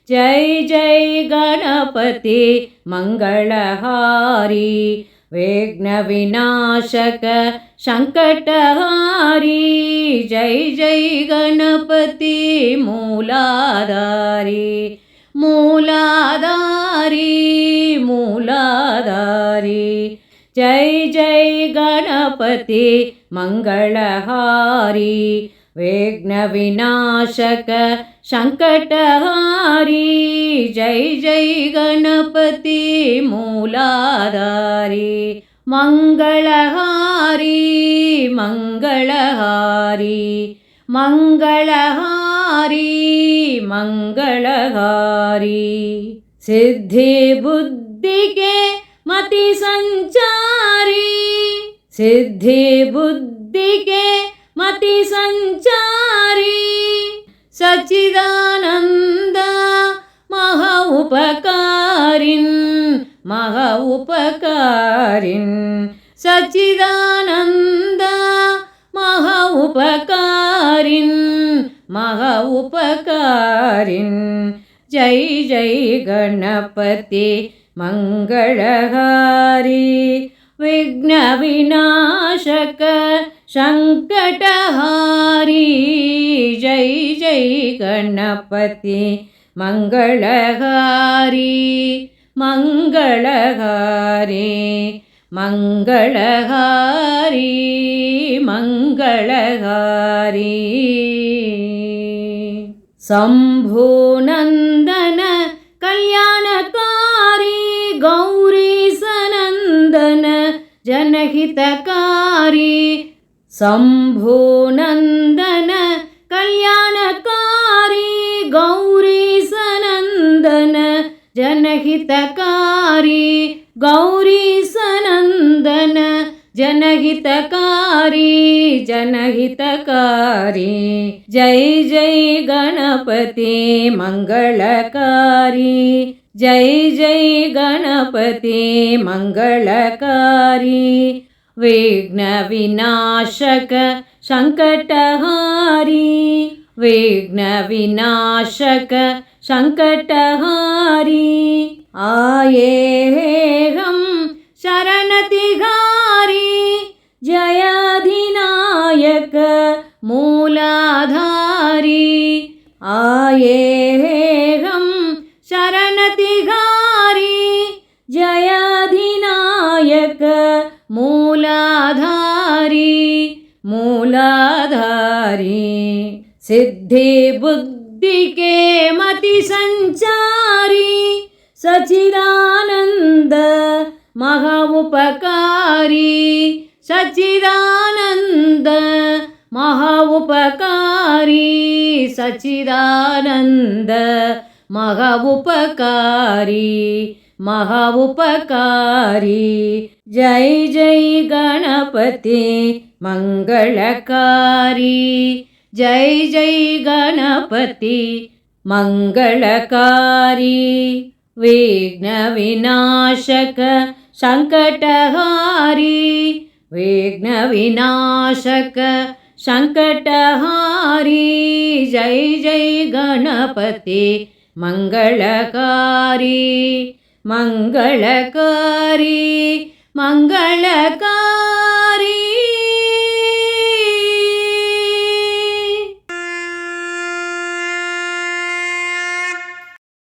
जय जय गणपति मंगलहारी विघ्नविनाशक संकटहारी जय जय गणपति मूलाधारी मूलाधारी मूलाधारी जय जय गणपति मंगलहारी विघ्नविनाशक संकटहारी जय जय गणपति मूलाधारी मंगलहारी मंगलहारी मंगलहारी मंगलहारी सिद्धि बुद्धि के मति संचारी सिद्धि बुद्धि के मति संचारी सच्चिदानंद महा उपकारिन् महा उपकारिन् सच्चिदानंद महा उपकारिन् महा उपकारिन् जय जय गणपति मंगलहारी विघ्नविनाशक संकटहारी जय जय गणपति मंगलहारी मंगलहारी मंगलहारी मंगलहारी शंभुनंदन कल्याणकारी गौरी सनंदन जनहितकारी शंभुनंदन कल्याणकारी गौरी सनंदन जनहितकारी गौरी सनंदन जनहितकारी जनहितकारी जय जय गणपति मंगलकारी जय जय गणपति मंगलकारी विघ्नविनाशक संकटहारी विघ्नविनाशक संकटहारी आये हम शरणतिहारी जयाधिनायक मूलाधारी आये हम शरणतिहारी जयाधिनायक मूलाधारी मूलाधारी सिद्धि बुद्धि के मति संचारी सच्चिदानंद महा उपकारी सच्चिदानंद महा उपकारी सच्चिदानंद महा उपकारी महा उपकारी जय जय गणपति मंगलकारी जय जय गणपति मंगलकारी विघ्नविनाशक संकटहारी विघ्नविनाशक संकटहारी जय जय गणपति मंगलकारी मंगलकारी मंगलकारी।